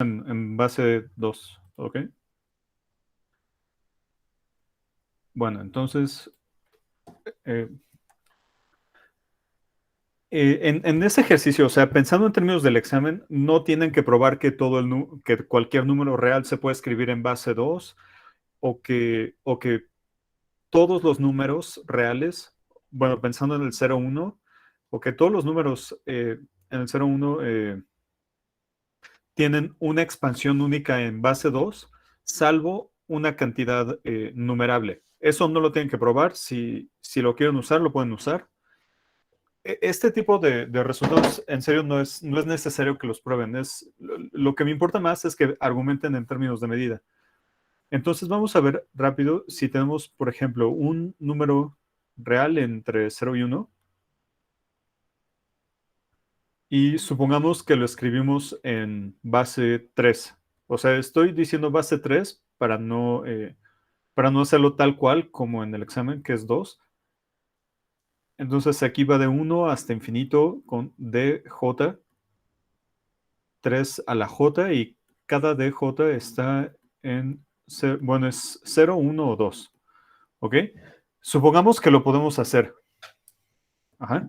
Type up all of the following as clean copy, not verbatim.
en base 2, ¿ok? Bueno, entonces, eh, en ese ejercicio, o sea, pensando en términos del examen, no tienen que probar que que cualquier número real se puede escribir en base 2 o que todos los números reales, bueno, pensando en el 0, 1, o que todos los números en el 0, 1 tienen una expansión única en base 2, salvo una cantidad numerable. Eso no lo tienen que probar. Si lo quieren usar, lo pueden usar. Este tipo de resultados, en serio, no es necesario que los prueben. Lo que me importa más es que argumenten en términos de medida. Entonces vamos a ver rápido si tenemos, por ejemplo, un número real entre 0 y 1 y supongamos que lo escribimos en base 3. O sea, estoy diciendo base 3 para no hacerlo tal cual como en el examen, que es 2. Entonces aquí va de 1 hasta infinito con dj, 3 a la j, y cada dj está bueno, es 0, 1 o 2. ¿Ok? Supongamos que lo podemos hacer. Ajá.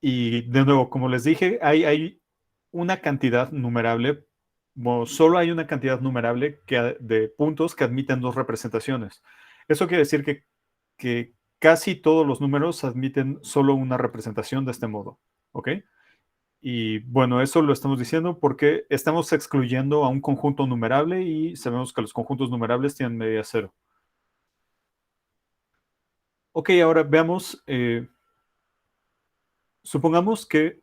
Y de nuevo, como les dije, hay una cantidad numerable, bueno, solo hay una cantidad numerable de puntos que admiten dos representaciones. Eso quiere decir que casi todos los números admiten solo una representación de este modo. ¿Ok? Y bueno, eso lo estamos diciendo porque estamos excluyendo a un conjunto numerable y sabemos que los conjuntos numerables tienen medida 0. Ok, ahora veamos, supongamos que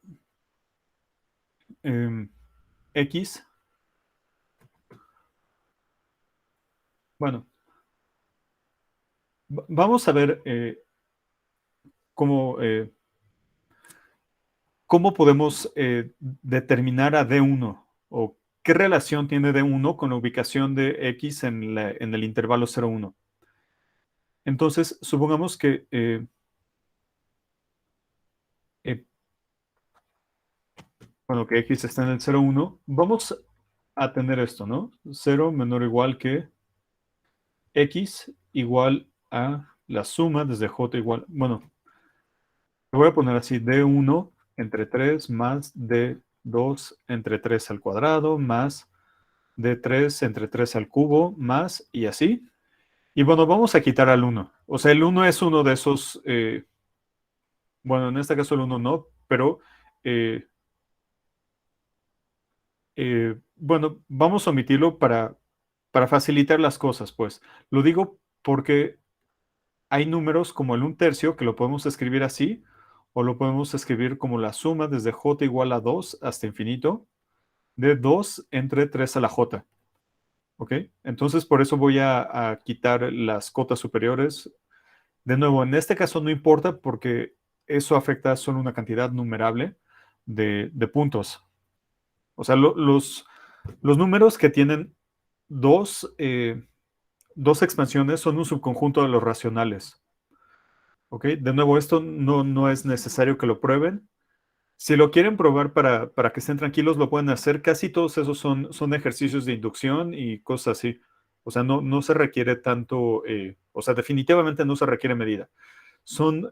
x, bueno, vamos a ver cómo, cómo podemos determinar a D1 o qué relación tiene D1 con la ubicación de X en el intervalo 0, 1. Entonces, supongamos que, eh, bueno, que X está en el 0, 1. Vamos a tener esto, ¿no? 0 menor o igual que X igual a la suma desde J igual, bueno, lo voy a poner así, D1 entre 3 más D2 entre 3 al cuadrado más D3 entre 3 al cubo más y así. Y bueno, vamos a quitar al 1. O sea, el 1 es uno de esos, bueno, en este caso el 1 no, pero eh, bueno, vamos a omitirlo para facilitar las cosas, pues. Lo digo porque hay números como el 1/3 que lo podemos escribir así, o lo podemos escribir como la suma desde j igual a 2 hasta infinito de 2 entre 3 a la j. ¿Ok? Entonces, por eso voy a quitar las cotas superiores. De nuevo, en este caso no importa porque eso afecta solo una cantidad numerable de puntos. O sea, los números que tienen dos expansiones son un subconjunto de los racionales. ¿Ok? De nuevo, esto no es necesario que lo prueben. Si lo quieren probar para que estén tranquilos, lo pueden hacer. Casi todos esos son ejercicios de inducción y cosas así. O sea, no se requiere tanto, o sea, definitivamente no se requiere medida. Son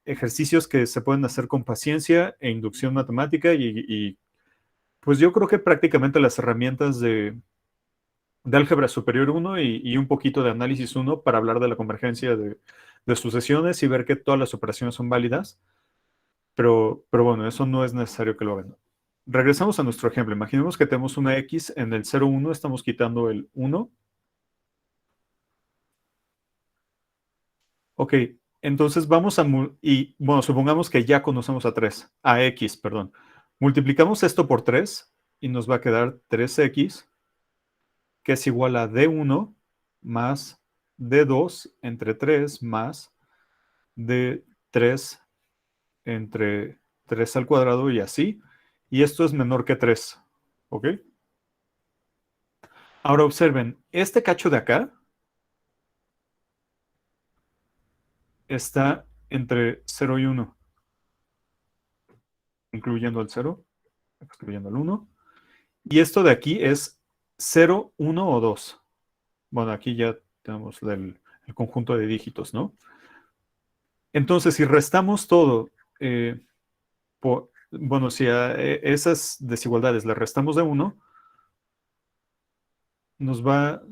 ejercicios que se pueden hacer con paciencia e inducción matemática y pues yo creo que prácticamente las herramientas de álgebra superior 1 y un poquito de análisis 1 para hablar de la convergencia de sucesiones y ver que todas las operaciones son válidas. Pero bueno, eso no es necesario que lo hagan. Regresamos a nuestro ejemplo. Imaginemos que tenemos una X en el 0, 1, estamos quitando el 1. Ok, entonces vamos y bueno, supongamos que ya conocemos a X, perdón. Multiplicamos esto por 3 y nos va a quedar 3X, que es igual a D1 más D2 entre 3 más D3 entre 3 al cuadrado y así. Y esto es menor que 3. ¿Ok? Ahora observen, este cacho de acá está entre 0 y 1, incluyendo el 0, excluyendo el 1. Y esto de aquí es 0, 1 o 2. Bueno, aquí ya tenemos el conjunto de dígitos, ¿no? Entonces, si restamos todo, bueno, si a esas desigualdades le restamos de 1, nos va...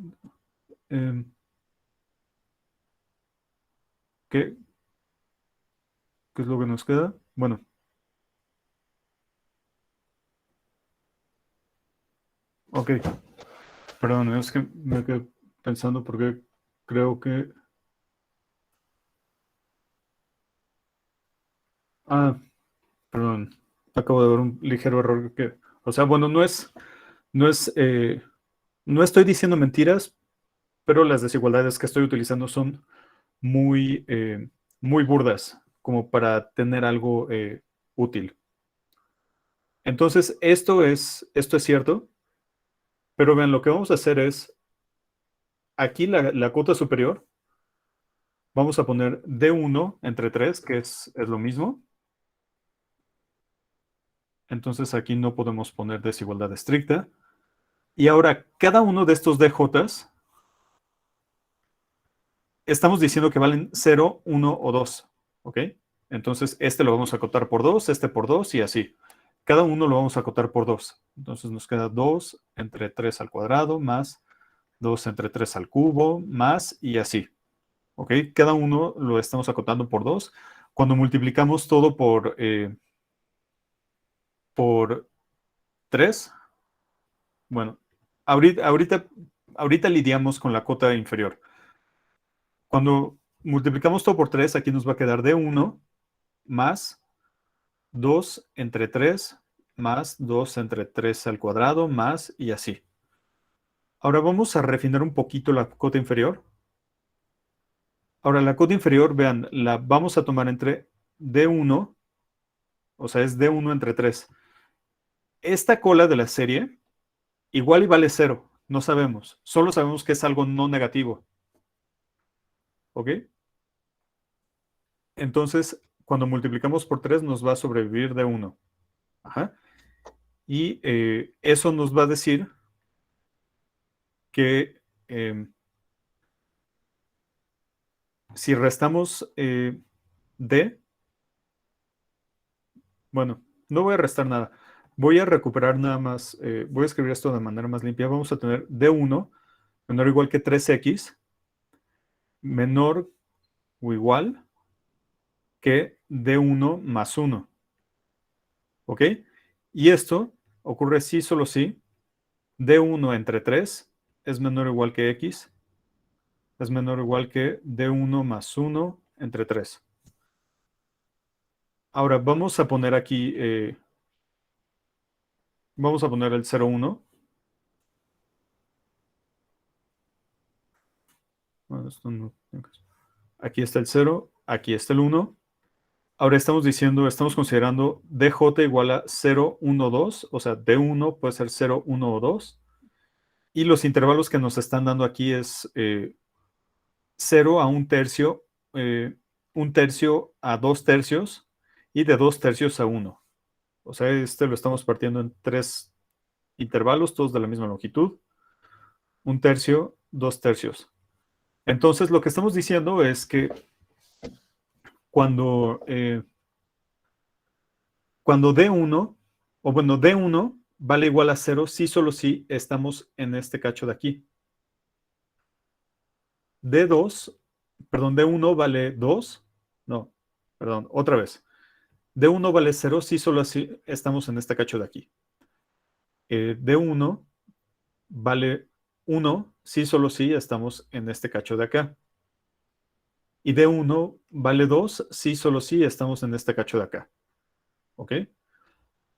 eh, ¿qué, qué es lo que nos queda? Bueno, ok, perdón, es que me quedé pensando porque creo que... Ah, perdón, acabo de ver un ligero error que... O sea, bueno, no es, no estoy diciendo mentiras, pero las desigualdades que estoy utilizando son muy, muy burdas, como para tener algo útil. Entonces, esto es cierto, pero vean, lo que vamos a hacer es, aquí la cota superior, vamos a poner D1 entre 3, que es lo mismo. Entonces aquí no podemos poner desigualdad estricta. Y ahora, cada uno de estos DJs, estamos diciendo que valen 0, 1 o 2. ¿Ok? Entonces, este lo vamos a acotar por 2, este por 2 y así. Cada uno lo vamos a acotar por 2. Entonces nos queda 2 entre 3 al cuadrado más 2 entre 3 al cubo más y así. ¿Ok? Cada uno lo estamos acotando por 2. Cuando multiplicamos todo por 3, bueno, ahorita lidiamos con la cota inferior. Cuando multiplicamos todo por 3, aquí nos va a quedar D1 más 2 entre 3 más 2 entre 3 al cuadrado más y así. Ahora vamos a refinar un poquito la cota inferior. Ahora la cota inferior, vean, la vamos a tomar entre D1, o sea, es D1 entre 3. Esta cola de la serie igual y vale 0, no sabemos. Solo sabemos que es algo no negativo. ¿Ok? Entonces, cuando multiplicamos por 3 nos va a sobrevivir D1. Ajá. Y eso nos va a decir que si restamos D, bueno, no voy a restar nada. Voy a recuperar nada más, voy a escribir esto de manera más limpia. Vamos a tener D1 menor o igual que 3X menor o igual que D1 más 1. ¿Ok? Y esto ocurre si solo si D1 entre 3 es menor o igual que X es menor o igual que D1 más 1 entre 3. Ahora vamos a poner aquí, vamos a poner el 0,1. Bueno, esto no, aquí está el 0, aquí está el 1. Ahora estamos diciendo, estamos considerando DJ igual a 0, 1, 2, o sea, D1 puede ser 0, 1 o 2. Y los intervalos que nos están dando aquí es 0 a 1 tercio, 1 tercio a 2 tercios y de 2 tercios a 1. O sea, este lo estamos partiendo en 3 intervalos, todos de la misma longitud. 1 tercio, 2 tercios. Entonces, lo que estamos diciendo es que cuando, cuando D1, o bueno, D1 vale igual a 0, si solo si estamos en este cacho de aquí. D2, perdón, D1 vale 2, no, perdón, otra vez. D1 vale 0 si solo así estamos en este cacho de aquí. D1 vale 1 si solo si estamos en este cacho de acá. Y D1 vale 2 si solo si estamos en este cacho de acá. ¿Ok?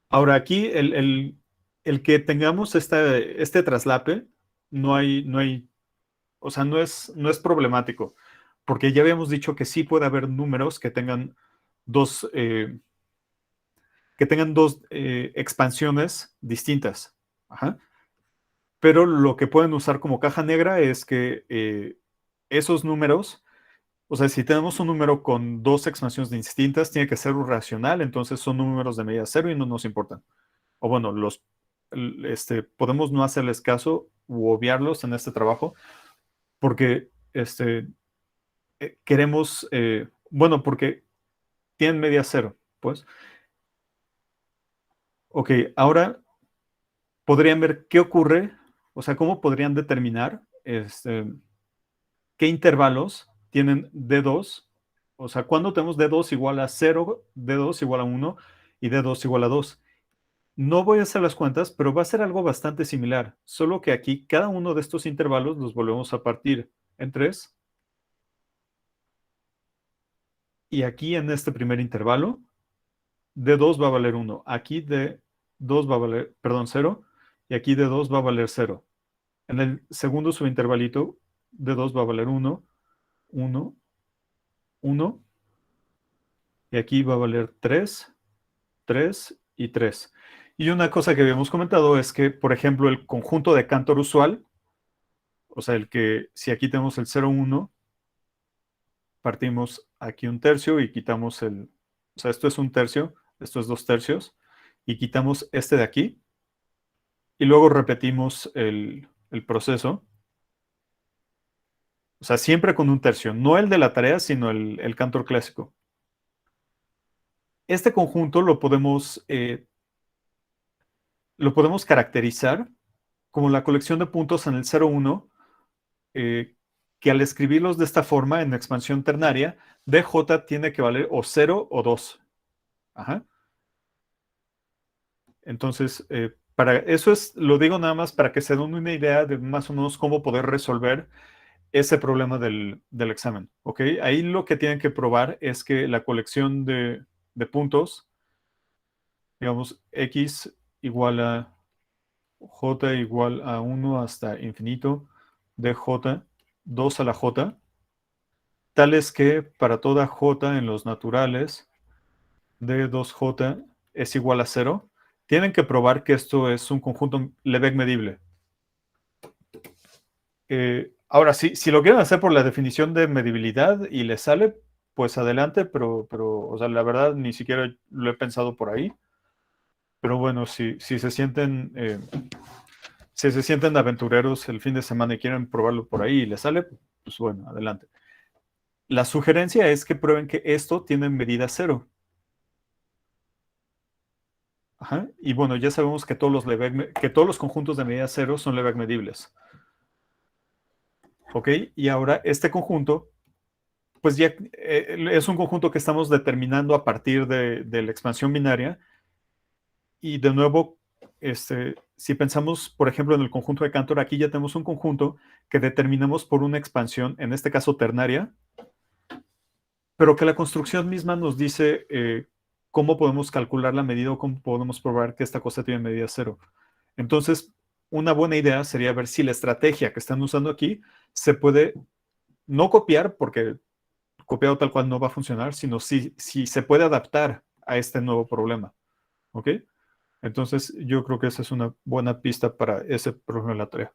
Ahora aquí el que tengamos este traslape no hay, o sea, no es problemático, porque ya habíamos dicho que sí puede haber números dos, eh, que tengan dos expansiones distintas. Ajá. Pero lo que pueden usar como caja negra es que esos números, o sea, si tenemos un número con dos expansiones distintas, tiene que ser un racional, entonces son números de medida cero y no nos importan. O bueno, podemos no hacerles caso u obviarlos en este trabajo porque queremos, bueno, porque tienen media cero, pues. Ok, ahora podrían ver qué ocurre, o sea, cómo podrían determinar qué intervalos tienen D2, o sea, cuándo tenemos D2 igual a 0, D2 igual a 1 y D2 igual a 2. No voy a hacer las cuentas, pero va a ser algo bastante similar, solo que aquí cada uno de estos intervalos los volvemos a partir en 3 y aquí en este primer intervalo D2 va a valer 1, aquí D2 va a valer, perdón, 0 y aquí D2 va a valer 0. En el segundo subintervalito D2 va a valer 1, 1, 1 y aquí va a valer 3, 3 y 3. Y una cosa que habíamos comentado es que, por ejemplo, el conjunto de Cantor usual, o sea, el que si aquí tenemos el 0, 1, partimos aquí un tercio y quitamos o sea, esto es un tercio, esto es 2 tercios, y quitamos este de aquí, y luego repetimos el proceso, o sea, siempre con un tercio, no el de la tarea, sino el Cantor clásico. Este conjunto lo podemos caracterizar como la colección de puntos en el 0, 1, que al escribirlos de esta forma en expansión ternaria, dj tiene que valer o 0 o 2. Ajá. Entonces, para eso lo digo nada más para que se den una idea de más o menos cómo poder resolver ese problema del examen. ¿Ok? Ahí lo que tienen que probar es que la colección de puntos, digamos, x igual a j igual a 1 hasta infinito de j, 2 a la j, tal es que para toda j en los naturales de 2j es igual a 0. Tienen que probar que esto es un conjunto Lebesgue medible. Ahora, si lo quieren hacer por la definición de medibilidad y les sale, pues adelante, pero o sea, la verdad ni siquiera lo he pensado por ahí. Pero bueno, si se sienten aventureros el fin de semana y quieren probarlo por ahí y les sale, pues bueno, adelante. La sugerencia es que prueben que esto tiene medida 0. Ajá. Y bueno, ya sabemos que que todos los conjuntos de medida 0 son Lebesgue medibles. ¿Ok? Y ahora este conjunto, pues ya es un conjunto que estamos determinando a partir de la expansión binaria. Y de nuevo, si pensamos, por ejemplo, en el conjunto de Cantor, aquí ya tenemos un conjunto que determinamos por una expansión, en este caso ternaria, pero que la construcción misma nos dice cómo podemos calcular la medida o cómo podemos probar que esta cosa tiene medida 0. Entonces, una buena idea sería ver si la estrategia que están usando aquí se puede no copiar, porque copiado tal cual no va a funcionar, sino si se puede adaptar a este nuevo problema. ¿Ok? Entonces, yo creo que esa es una buena pista para ese problema de la tarea.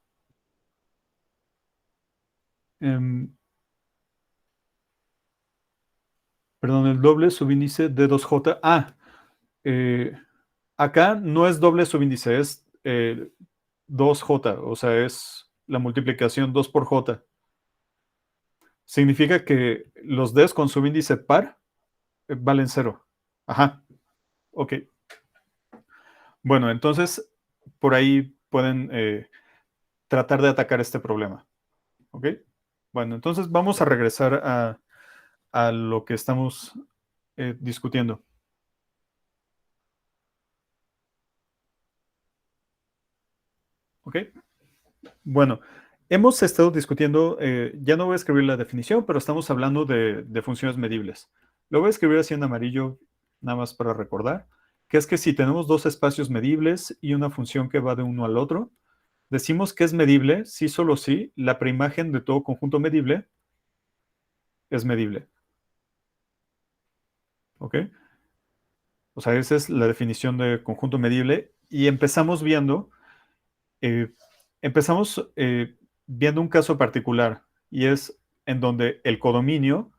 Em, perdón, el doble subíndice de 2J. Eh, acá no es doble subíndice, es 2J, o sea, es la multiplicación 2 por J. Significa que los Ds con subíndice par valen 0. Ajá, ok. Bueno, entonces por ahí pueden tratar de atacar este problema. ¿Ok? Bueno, entonces vamos a regresar a lo que estamos discutiendo. ¿Ok? Bueno, hemos estado discutiendo, ya no voy a escribir la definición, pero estamos hablando de funciones medibles. Lo voy a escribir así en amarillo, nada más para recordar, que es que si tenemos dos espacios medibles y una función que va de uno al otro, decimos que es medible si solo si la preimagen de todo conjunto medible es medible. ¿Ok? O sea, esa es la definición de conjunto medible. Y eh, empezamos viendo un caso particular, y es en donde el codominio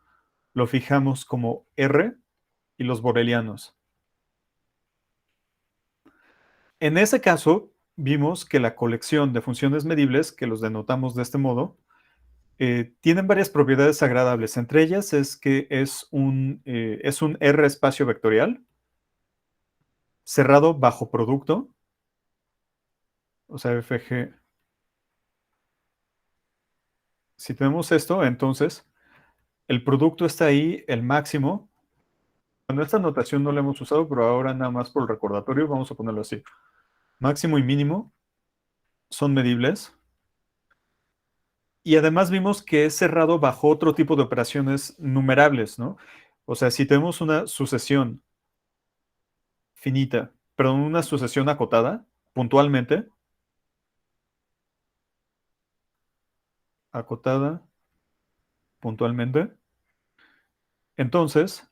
lo fijamos como R y los borelianos. En ese caso, vimos que la colección de funciones medibles, que los denotamos de este modo, tienen varias propiedades agradables. Entre ellas es que es un R espacio vectorial cerrado bajo producto, o sea, FG. Si tenemos esto, entonces el producto está ahí, el máximo. Bueno, esta notación no la hemos usado, pero ahora nada más por el recordatorio vamos a ponerlo así. Máximo y mínimo son medibles. Y además vimos que es cerrado bajo otro tipo de operaciones numerables, ¿no? O sea, si tenemos una sucesión finita, perdón, una sucesión acotada, puntualmente, acotada puntualmente, entonces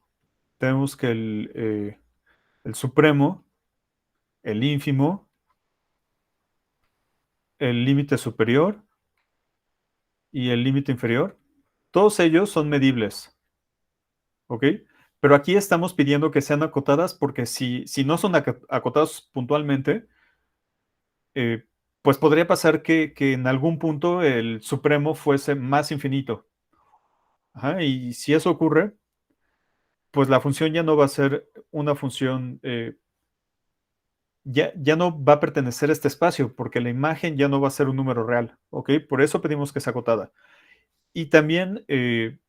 tenemos que el supremo, el ínfimo, el límite superior y el límite inferior, todos ellos son medibles, ¿ok? Pero aquí estamos pidiendo que sean acotadas porque si no son acotadas puntualmente, eh, pues podría pasar que en algún punto el supremo fuese más infinito. Ajá, y si eso ocurre, pues la función ya no va a ser una función, ya no va a pertenecer a este espacio, porque la imagen ya no va a ser un número real, ¿ok? Por eso pedimos que sea acotada. Y también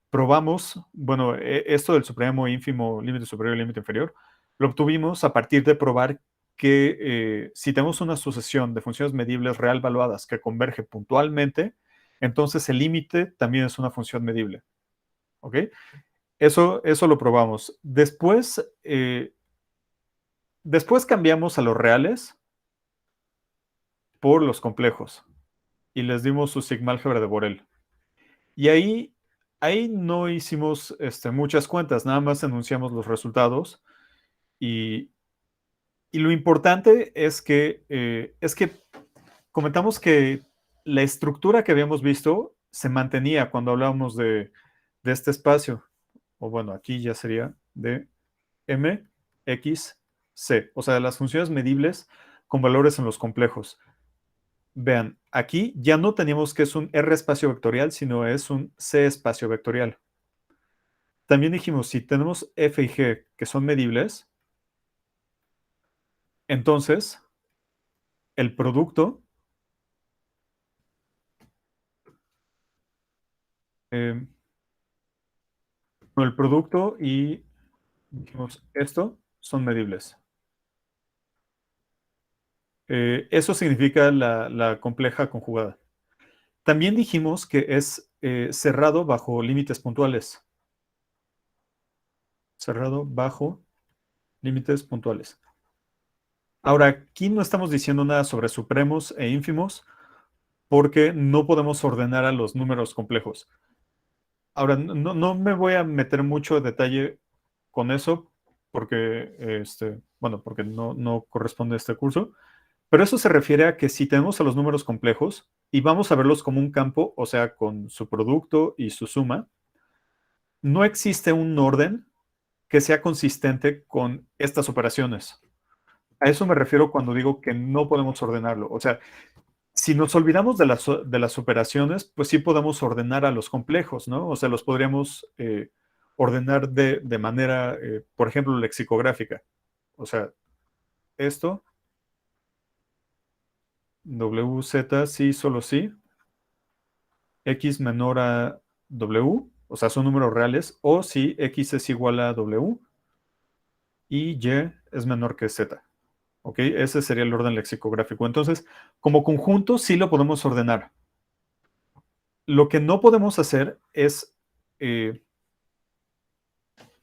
probamos, bueno, esto del supremo, ínfimo, límite superior y límite inferior, lo obtuvimos a partir de probar que si tenemos una sucesión de funciones medibles real valuadas que converge puntualmente, entonces el límite también es una función medible, ¿ok? Eso lo probamos. Después cambiamos a los reales por los complejos y les dimos su sigma álgebra de Borel. Y ahí no hicimos muchas cuentas, nada más enunciamos los resultados. Y, y lo importante es que comentamos que la estructura que habíamos visto se mantenía cuando hablábamos de este espacio. O bueno, aquí ya sería de M, X, C. O sea, de las funciones medibles con valores en los complejos. Vean, aquí ya no teníamos que es un R espacio vectorial, sino es un C espacio vectorial. También dijimos, si tenemos F y G que son medibles, entonces el producto, eh, el producto y dijimos esto son medibles. Eso significa la compleja conjugada. También dijimos que es cerrado bajo límites puntuales. Cerrado bajo límites puntuales. Ahora, aquí no estamos diciendo nada sobre supremos e ínfimos porque no podemos ordenar a los números complejos. Ahora, no me voy a meter mucho detalle con eso porque, bueno, porque no corresponde a este curso, pero eso se refiere a que si tenemos a los números complejos y vamos a verlos como un campo, o sea, con su producto y su suma, no existe un orden que sea consistente con estas operaciones. A eso me refiero cuando digo que no podemos ordenarlo. O sea, si nos olvidamos de las operaciones, pues sí podemos ordenar a los complejos, ¿no? O sea, los podríamos ordenar de manera, por ejemplo, lexicográfica. O sea, esto, WZ sí, solo sí, X menor a W, o sea, son números reales, o si X es igual a W y Y es menor que Z. ¿Ok? Ese sería el orden lexicográfico. Entonces, como conjunto sí lo podemos ordenar. Lo que no podemos hacer eh,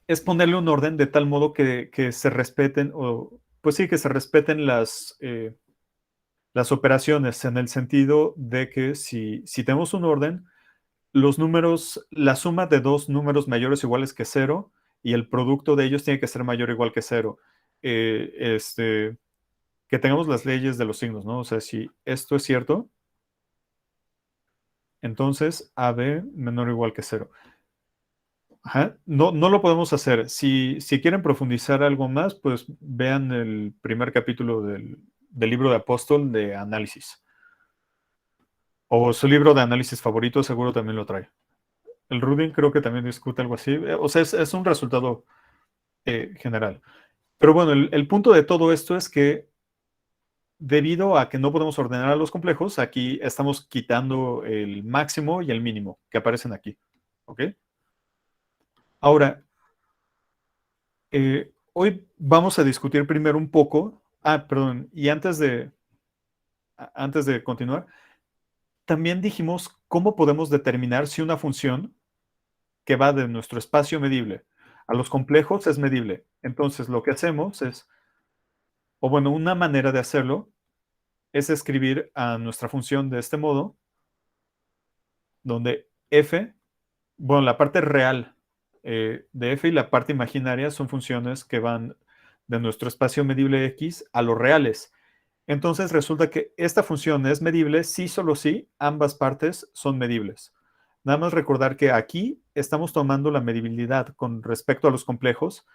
es ponerle un orden de tal modo que se respeten, o pues sí, que se respeten las operaciones, en el sentido de que si tenemos un orden, los números, la suma de dos números mayores o iguales que cero y el producto de ellos tiene que ser mayor o igual que cero. Que tengamos las leyes de los signos, ¿no? O sea, si esto es cierto, entonces AB menor o igual que cero. Ajá. No lo podemos hacer. Si quieren profundizar algo más, pues vean el primer capítulo del libro de Apóstol de análisis. O su libro de análisis favorito seguro también lo trae. El Rudin creo que también discute algo así. O sea, es un resultado general. Pero bueno, el punto de todo esto es que debido a que no podemos ordenar a los complejos, aquí estamos quitando el máximo y el mínimo que aparecen aquí. ¿Ok? Ahora, hoy vamos a discutir primero un poco. Ah, perdón, y antes de continuar, también dijimos cómo podemos determinar si una función que va de nuestro espacio medible a los complejos es medible. Entonces, lo que hacemos es, o bueno, una manera de hacerlo es escribir a nuestra función de este modo, donde f, bueno, la parte real de f y la parte imaginaria son funciones que van de nuestro espacio medible x a los reales. Entonces resulta que esta función es medible si solo si ambas partes son medibles. Nada más recordar que aquí estamos tomando la medibilidad con respecto a los complejos,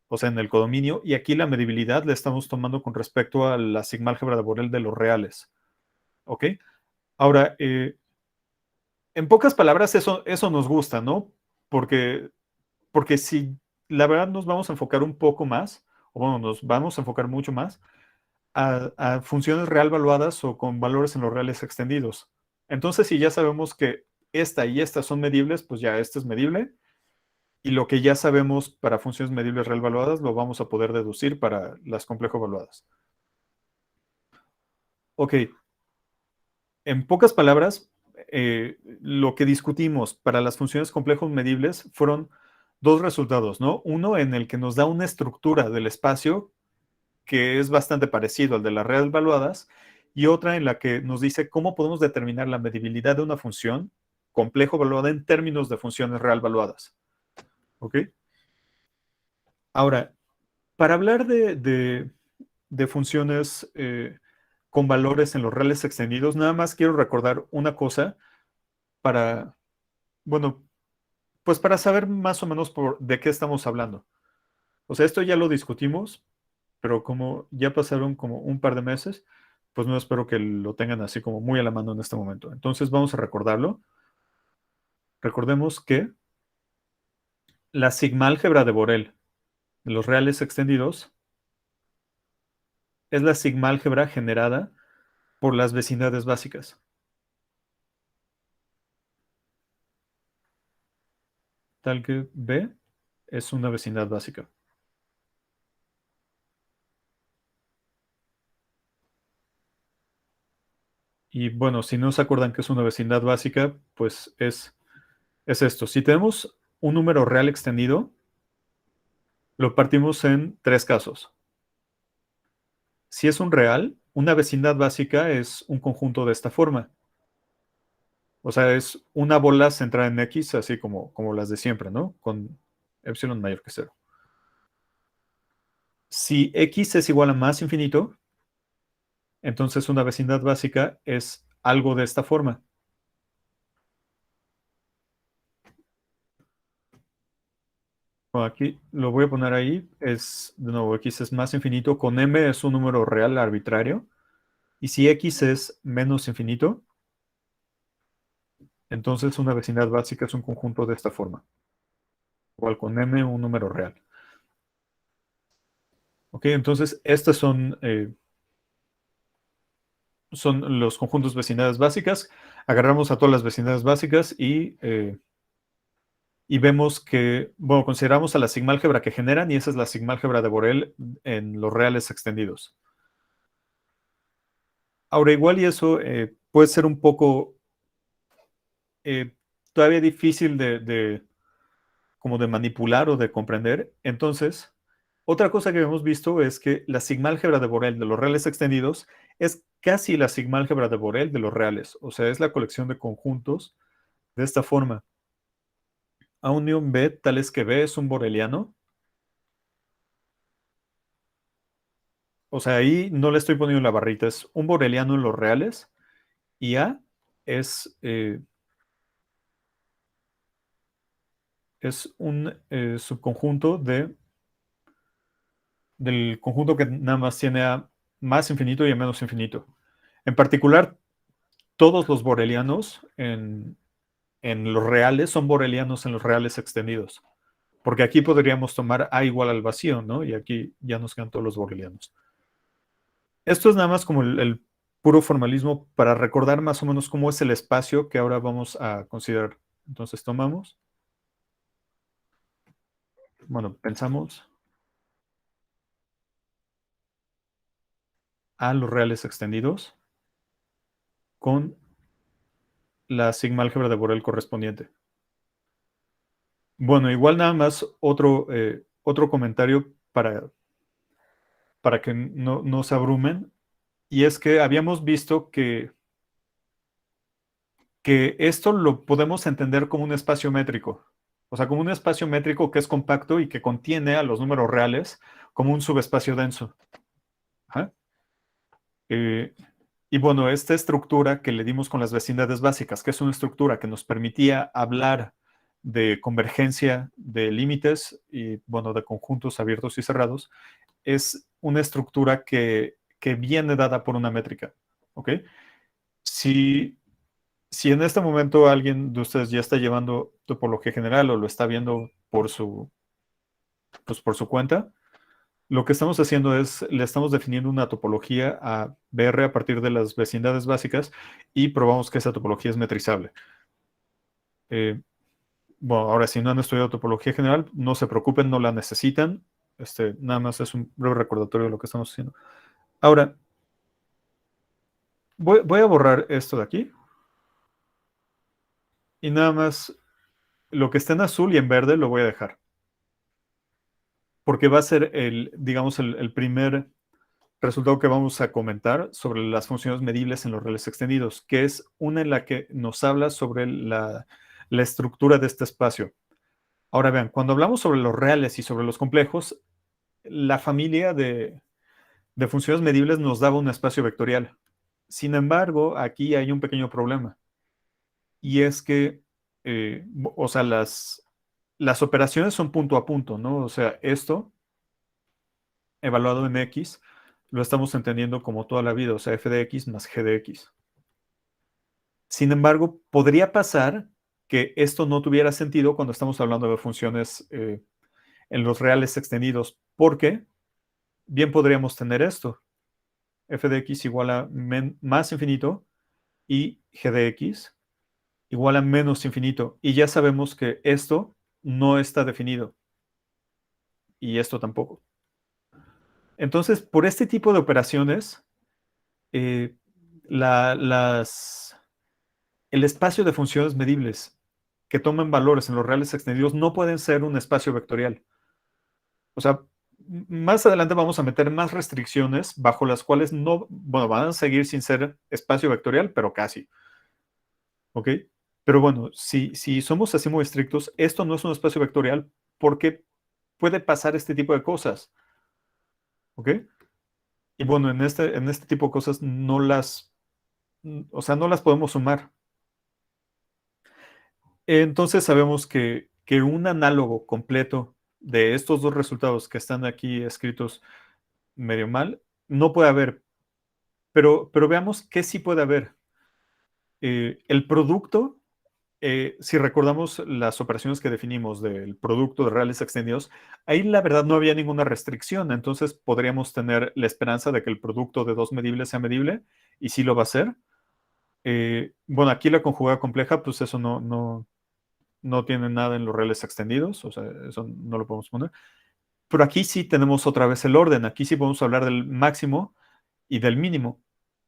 o sea, en el codominio, y aquí la medibilidad la estamos tomando con respecto a la sigma-álgebra de Borel de los reales. ¿Ok? Ahora, en pocas palabras, eso nos gusta, ¿no? Porque, porque si la verdad nos vamos a enfocar un poco más, o bueno, nos vamos a enfocar mucho más a funciones real valuadas o con valores en los reales extendidos. Entonces, si ya sabemos que esta y esta son medibles, pues ya esta es medible. Y lo que ya sabemos para funciones medibles real valuadas lo vamos a poder deducir para las complejo valuadas. Ok, en pocas palabras, lo que discutimos para las funciones complejos medibles fueron dos resultados, ¿no? Uno en el que nos da una estructura del espacio que es bastante parecido al de las real valuadas, y otra en la que nos dice cómo podemos determinar la medibilidad de una función complejo valuada en términos de funciones real valuadas. ¿Ok? Ahora, para hablar de funciones con valores en los reales extendidos, nada más quiero recordar una cosa para, bueno, pues para saber más o menos de qué estamos hablando. O sea, esto ya lo discutimos, pero como ya pasaron como un par de meses, pues no espero que lo tengan así como muy a la mano en este momento. Entonces vamos a recordarlo. Recordemos que la sigma álgebra de Borel de los reales extendidos es la sigma álgebra generada por las vecindades básicas. Tal que B es una vecindad básica. Y bueno, si no se acuerdan que es una vecindad básica, pues es esto. Si tenemos un número real extendido, lo partimos en tres casos. Si es un real, una vecindad básica es un conjunto de esta forma. O sea, es una bola centrada en X, así como las de siempre, ¿no? Con epsilon mayor que cero. Si X es igual a más infinito, entonces una vecindad básica es algo de esta forma. Bueno, aquí lo voy a poner ahí. De nuevo, X es más infinito. Con M es un número real arbitrario. Y si X es menos infinito, entonces una vecindad básica es un conjunto de esta forma. Igual con M, un número real. Ok, entonces estos son los conjuntos vecindades básicas. Agarramos a todas las vecindades básicas y vemos que, bueno, consideramos a la sigma álgebra que generan y esa es la sigma álgebra de Borel en los reales extendidos. Ahora, igual y eso puede ser un poco eh, todavía difícil como de manipular o de comprender. Entonces, otra cosa que hemos visto es que la sigma álgebra de Borel de los reales extendidos es casi la sigma álgebra de Borel de los reales. O sea, es la colección de conjuntos de esta forma. A unión B, tal es que B es un boreliano. O sea, ahí no le estoy poniendo la barrita, es un boreliano en los reales. Y A es, es un subconjunto del conjunto que nada más tiene A más infinito y a menos infinito. En particular, todos los borelianos en los reales son borelianos en los reales extendidos. Porque aquí podríamos tomar A igual al vacío, ¿no? Y aquí ya nos quedan todos los borelianos. Esto es nada más como el puro formalismo para recordar más o menos cómo es el espacio que ahora vamos a considerar. Entonces tomamos, bueno, pensamos a los reales extendidos con la sigma álgebra de Borel correspondiente. Bueno, igual nada más otro comentario para que no se abrumen. Y es que habíamos visto que esto lo podemos entender como un espacio métrico. O sea, como un espacio métrico que es compacto y que contiene a los números reales como un subespacio denso. Ajá. Eh, y bueno, esta estructura que le dimos con las vecindades básicas, que es una estructura que nos permitía hablar de convergencia de límites y, bueno, de conjuntos abiertos y cerrados, es una estructura que viene dada por una métrica. ¿Ok? Si, si en este momento alguien de ustedes ya está llevando topología general o lo está viendo pues por su cuenta, lo que estamos haciendo es, le estamos definiendo una topología a BR a partir de las vecindades básicas y probamos que esa topología es metrizable. Eh, bueno, ahora si no han estudiado topología general, no se preocupen, no la necesitan. Nada más es un breve recordatorio de lo que estamos haciendo. Ahora, voy a borrar esto de aquí y nada más lo que está en azul y en verde lo voy a dejar. Porque va a ser digamos, el primer resultado que vamos a comentar sobre las funciones medibles en los reales extendidos, que es una en la que nos habla sobre la estructura de este espacio. Ahora vean, cuando hablamos sobre los reales y sobre los complejos, la familia de funciones medibles nos daba un espacio vectorial. Sin embargo, aquí hay un pequeño problema, y es que, o sea, las operaciones son punto a punto, ¿no? O sea, esto evaluado en X, lo estamos entendiendo como toda la vida, o sea, f de x más g de x. Sin embargo, podría pasar que esto no tuviera sentido cuando estamos hablando de funciones en los reales extendidos, porque bien podríamos tener esto, f de x igual a más infinito y g de x igual a menos infinito. Y ya sabemos que esto no está definido y esto tampoco. Entonces, por este tipo de operaciones, eh, las el espacio de funciones medibles que toman valores en los reales extendidos no pueden ser un espacio vectorial. O sea, más adelante vamos a meter más restricciones bajo las cuales no, bueno, van a seguir sin ser espacio vectorial, pero casi. ¿Ok? Pero bueno, si somos así muy estrictos, esto no es un espacio vectorial porque puede pasar este tipo de cosas. ¿Ok? Y bueno, en este tipo de cosas o sea, no las podemos sumar. Entonces sabemos que un análogo completo de estos dos resultados que están aquí escritos medio mal, no puede haber. Pero veamos qué sí puede haber. El producto, si recordamos las operaciones que definimos del producto de reales extendidos, ahí la verdad no había ninguna restricción. Entonces podríamos tener la esperanza de que el producto de dos medibles sea medible y sí lo va a ser. Bueno, aquí la conjugada compleja, pues eso no tiene nada en los reales extendidos, o sea, eso no lo podemos poner. Pero aquí sí tenemos otra vez el orden, aquí sí podemos hablar del máximo y del mínimo.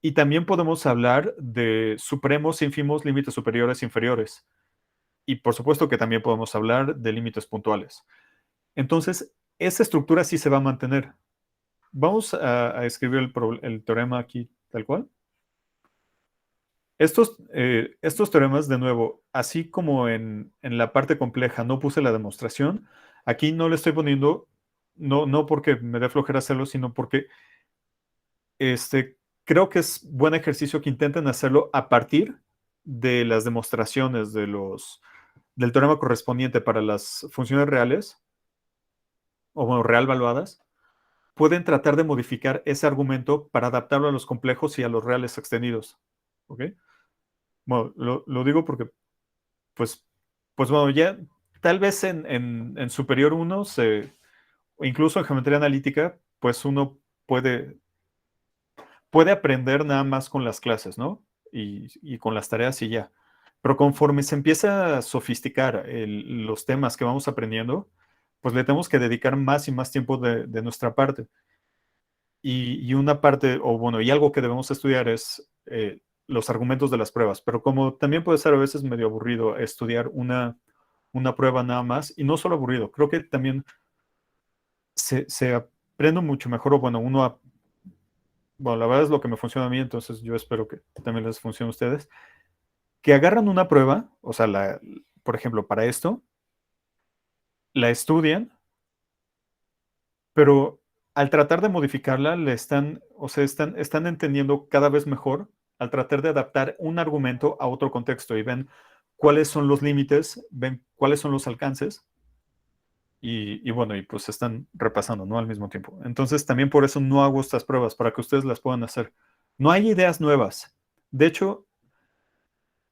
Y también podemos hablar de supremos, ínfimos, límites superiores, inferiores. Y por supuesto que también podemos hablar de límites puntuales. Entonces, esa estructura sí se va a mantener. Vamos a escribir el teorema aquí tal cual. Estos teoremas, de nuevo, así como en la parte compleja no puse la demostración, aquí no le estoy poniendo, no porque me dé flojera hacerlo, sino porque creo que es buen ejercicio que intenten hacerlo a partir de las demostraciones del teorema correspondiente para las funciones reales, o bueno, real valuadas, pueden tratar de modificar ese argumento para adaptarlo a los complejos y a los reales extendidos. ¿Ok? Bueno, lo digo porque, pues, pues bueno, ya tal vez en Superior 1, o incluso en geometría analítica, pues uno puede, puede aprender nada más con las clases, ¿no? Y con las tareas y ya. Pero conforme se empieza a sofisticar los temas que vamos aprendiendo, pues le tenemos que dedicar más y más tiempo de nuestra parte. Y una parte, o bueno, y algo que debemos estudiar es los argumentos de las pruebas. Pero como también puede ser a veces medio aburrido estudiar una prueba nada más, y no solo aburrido, creo que también se aprende mucho mejor, o bueno, bueno, la verdad es lo que me funciona a mí, entonces yo espero que también les funcione a ustedes, que agarran una prueba, o sea, por ejemplo, para esto, la estudian, pero al tratar de modificarla, o sea, están entendiendo cada vez mejor al tratar de adaptar un argumento a otro contexto y ven cuáles son los límites, ven cuáles son los alcances y bueno, y pues están repasando, ¿no? Al mismo tiempo. Entonces, también por eso no hago estas pruebas, para que ustedes las puedan hacer. No hay ideas nuevas. De hecho,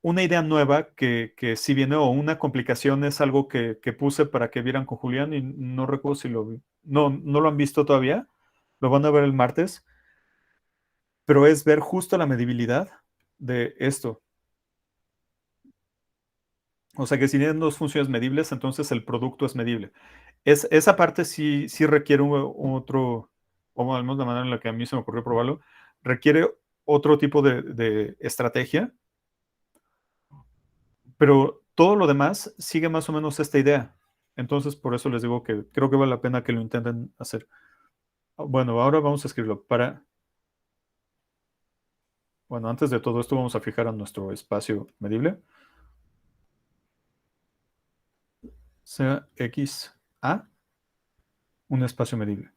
una idea nueva que sí viene, o una complicación, es algo que puse para que vieran con Julián y no recuerdo si lo vi. No, no lo han visto todavía. Lo van a ver el martes, pero es ver justo la medibilidad de esto. O sea que si tienen dos funciones medibles, entonces el producto es medible. Esa parte sí requiere otro, o al menos la manera en la que a mí se me ocurrió probarlo, requiere otro tipo de estrategia, pero todo lo demás sigue más o menos esta idea. Entonces, por eso les digo que creo que vale la pena que lo intenten hacer. Bueno, ahora vamos a escribirlo bueno, antes de todo esto vamos a fijar a nuestro espacio medible. Sea X A un espacio medible.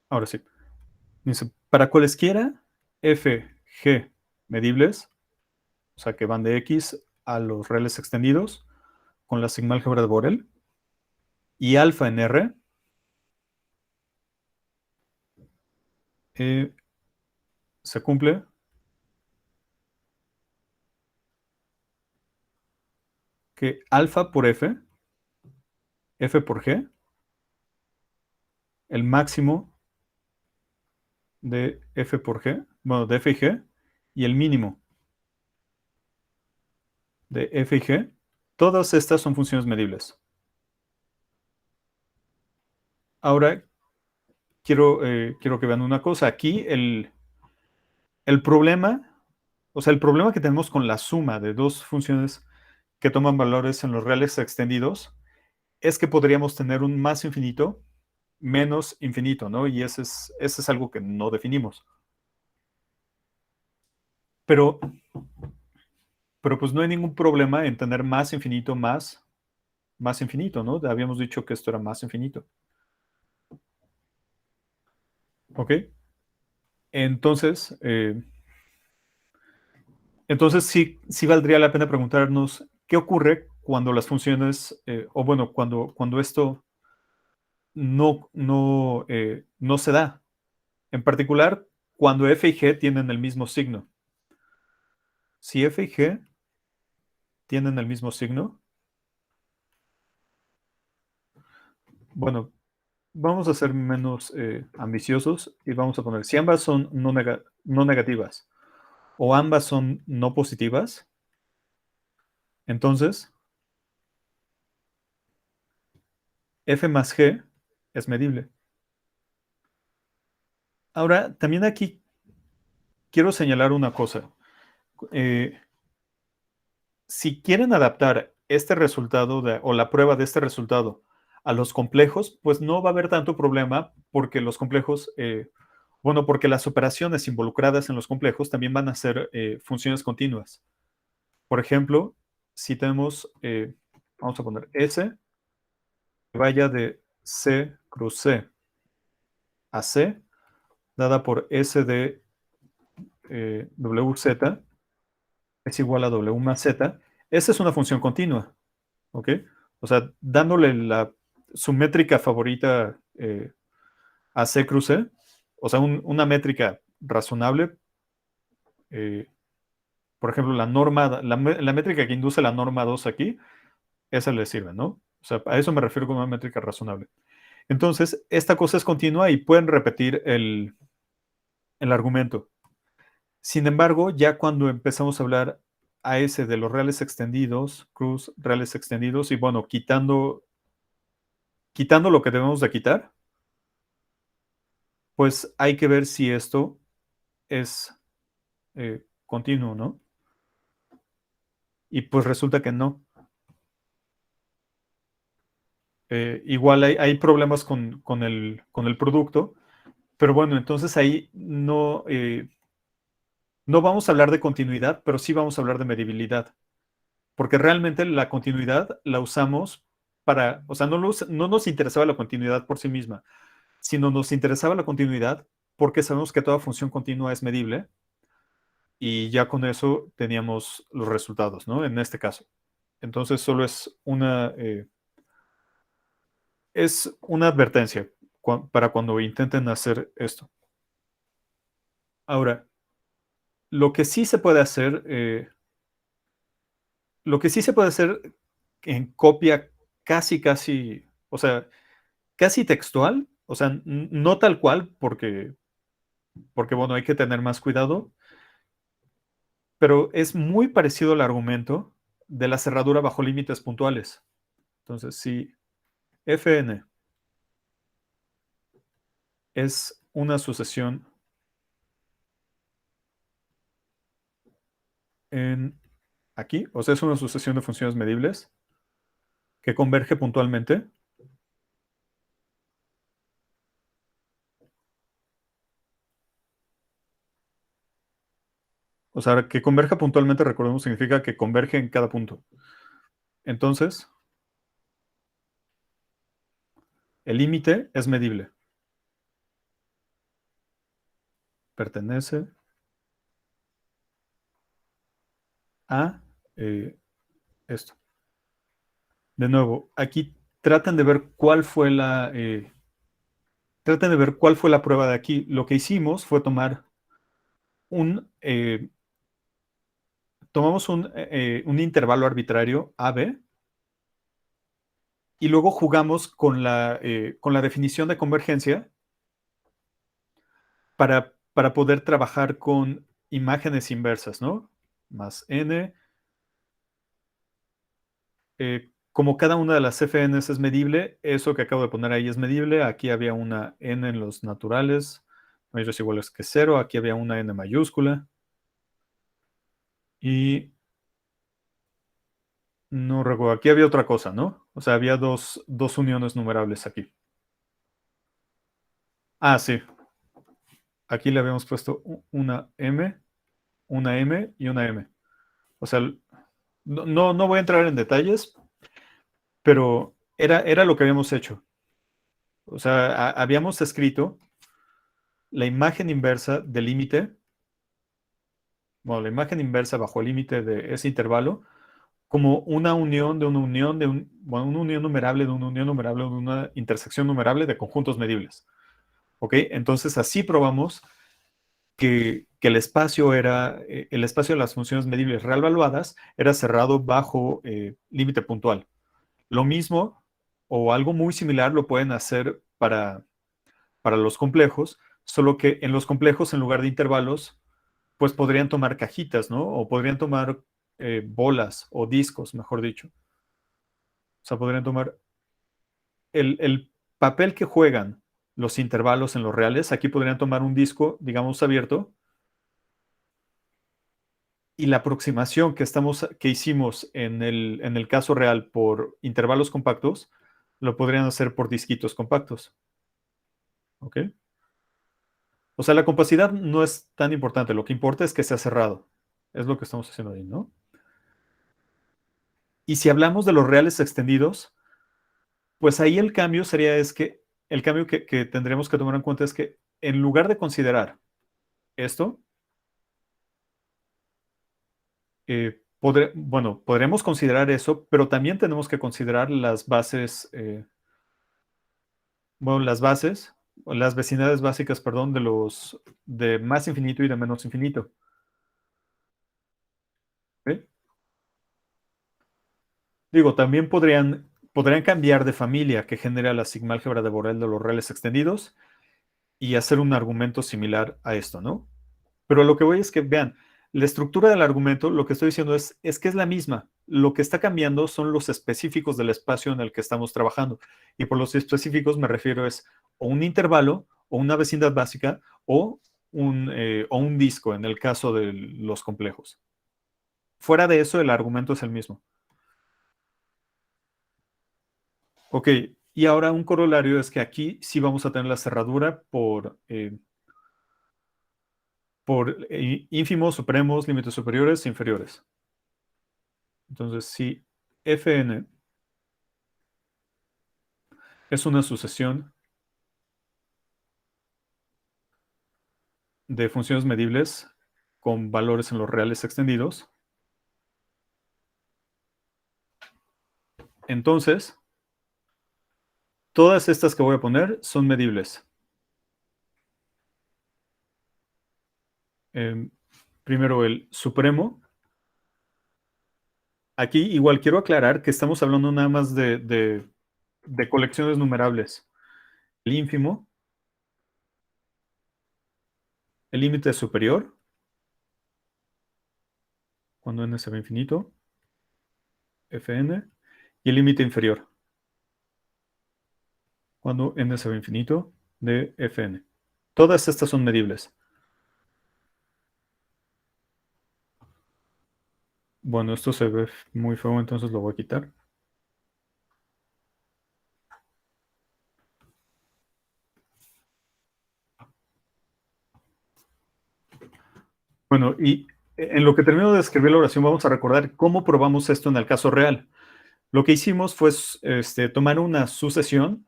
Ahora sí. Dice, para cualesquiera f, g medibles, o sea que van de X a los reales extendidos con la sigma álgebra de Borel, y alfa en R, se cumple que alfa por F, F por G, el máximo de F por G, bueno, de F y G, y el mínimo de F y G, todas estas son funciones medibles. Ahora quiero que vean una cosa. Aquí el problema, o sea, el problema que tenemos con la suma de dos funciones que toman valores en los reales extendidos es que podríamos tener un más infinito menos infinito, ¿no? Y ese es algo que no definimos. Pero, pero pues no hay ningún problema en tener más infinito más infinito, ¿no? Habíamos dicho que esto era más infinito. ¿Ok? Entonces, entonces sí valdría la pena preguntarnos qué ocurre cuando las funciones, o bueno, cuando esto no se da. En particular, cuando f y g tienen el mismo signo. Si f y g tienen el mismo signo, bueno, vamos a ser menos ambiciosos y vamos a poner, si ambas son no negativas o ambas son no positivas, entonces f más g es medible. Ahora, también aquí quiero señalar una cosa. Eh, si quieren adaptar este resultado o la prueba de este resultado a los complejos, pues no va a haber tanto problema porque los complejos, bueno, porque las operaciones involucradas en los complejos también van a ser funciones continuas. Por ejemplo, si tenemos, vamos a poner S, que vaya de C cruz C a C, dada por S de WZ, es igual a W más Z. Esa es una función continua, ¿ok? O sea, dándole su métrica favorita a C cruce, o sea, una métrica razonable, eh, por ejemplo, la métrica que induce la norma 2 aquí, esa le sirve, ¿no? O sea, a eso me refiero con una métrica razonable. Entonces, esta cosa es continua y pueden repetir el argumento. Sin embargo, ya cuando empezamos a hablar a ese de los reales extendidos, cruz, reales extendidos, y bueno, quitando lo que debemos de quitar, pues hay que ver si esto es continuo, ¿no? Y pues resulta que no. Igual hay problemas con el producto, pero bueno, entonces ahí no vamos a hablar de continuidad, pero sí vamos a hablar de medibilidad, porque realmente la continuidad la usamos o sea, no nos interesaba la continuidad por sí misma, sino nos interesaba la continuidad porque sabemos que toda función continua es medible y ya con eso teníamos los resultados, ¿no? En este caso. Entonces solo es una advertencia para cuando intenten hacer esto. Ahora, lo que sí se puede hacer, en copia casi, o sea, casi textual, o sea, no tal cual, porque bueno, hay que tener más cuidado, pero es muy parecido al argumento de la cerradura bajo límites puntuales. Entonces, si Fn es una sucesión en aquí, o sea, es una sucesión de funciones medibles que converge puntualmente, o sea, que converja puntualmente, recordemos, significa que converge en cada punto. Entonces, el límite es medible. Pertenece a esto. De nuevo, aquí traten de ver cuál fue la prueba de aquí. Lo que hicimos fue un, tomamos un intervalo arbitrario AB y luego jugamos con la definición de convergencia para poder trabajar con imágenes inversas, ¿no? Más n. Como cada una de las FNs es medible, eso que acabo de poner ahí es medible. Aquí había una n en los naturales, mayores o iguales que 0. Aquí había una n mayúscula. Y no recuerdo, aquí había otra cosa, ¿no? O sea, había dos uniones numerables aquí. Ah, sí. Aquí le habíamos puesto una M y una M. O sea, no voy a entrar en detalles, pero era lo que habíamos hecho. O sea, habíamos escrito la imagen inversa del límite, bueno, la imagen inversa bajo el límite de ese intervalo, como una unión de una unión bueno, una unión numerable de una unión numerable de una intersección numerable de conjuntos medibles. ¿Ok? Entonces así probamos que el espacio de las funciones medibles realvaluadas era cerrado bajo límite puntual. Lo mismo o algo muy similar lo pueden hacer para los complejos, solo que en los complejos, en lugar de intervalos, pues podrían tomar cajitas, ¿no? O podrían tomar bolas o discos, mejor dicho. O sea, podrían tomar el papel que juegan los intervalos en los reales. Aquí podrían tomar un disco, digamos, abierto, y la aproximación que hicimos en el caso real por intervalos compactos, lo podrían hacer por disquitos compactos. ¿Ok? O sea, la compacidad no es tan importante. Lo que importa es que sea cerrado. Es lo que estamos haciendo ahí, ¿no? Y si hablamos de los reales extendidos, pues ahí el cambio que tendremos que tomar en cuenta es que en lugar de considerar esto, bueno, podremos considerar eso, pero también tenemos que considerar las bases, bueno, las bases, o las vecinales básicas, perdón, de más infinito y de menos infinito. ¿Ok? Digo, también podrían cambiar de familia que genera la sigma-álgebra de Borel de los reales extendidos y hacer un argumento similar a esto, ¿no? Pero lo que voy es que vean, la estructura del argumento, lo que estoy diciendo es que es la misma. Lo que está cambiando son los específicos del espacio en el que estamos trabajando. Y por los específicos me refiero es o un intervalo, o una vecindad básica, o un disco en el caso de los complejos. Fuera de eso, el argumento es el mismo. Ok, y ahora un corolario es que aquí sí vamos a tener la cerradura por ínfimos, supremos, límites superiores e inferiores. Entonces, si Fn es una sucesión de funciones medibles con valores en los reales extendidos, entonces todas estas que voy a poner son medibles. Eh, Primero el supremo. Aquí igual quiero aclarar que estamos hablando nada más de colecciones numerables. El ínfimo, el límite superior, cuando n se va infinito, Fn, y el límite inferior, cuando n se va infinito, de Fn. Todas estas son medibles. Bueno, esto se ve muy feo, entonces lo voy a quitar. Bueno, y en lo que termino de escribir la oración, vamos a recordar cómo probamos esto en el caso real. Lo que hicimos fue tomar una sucesión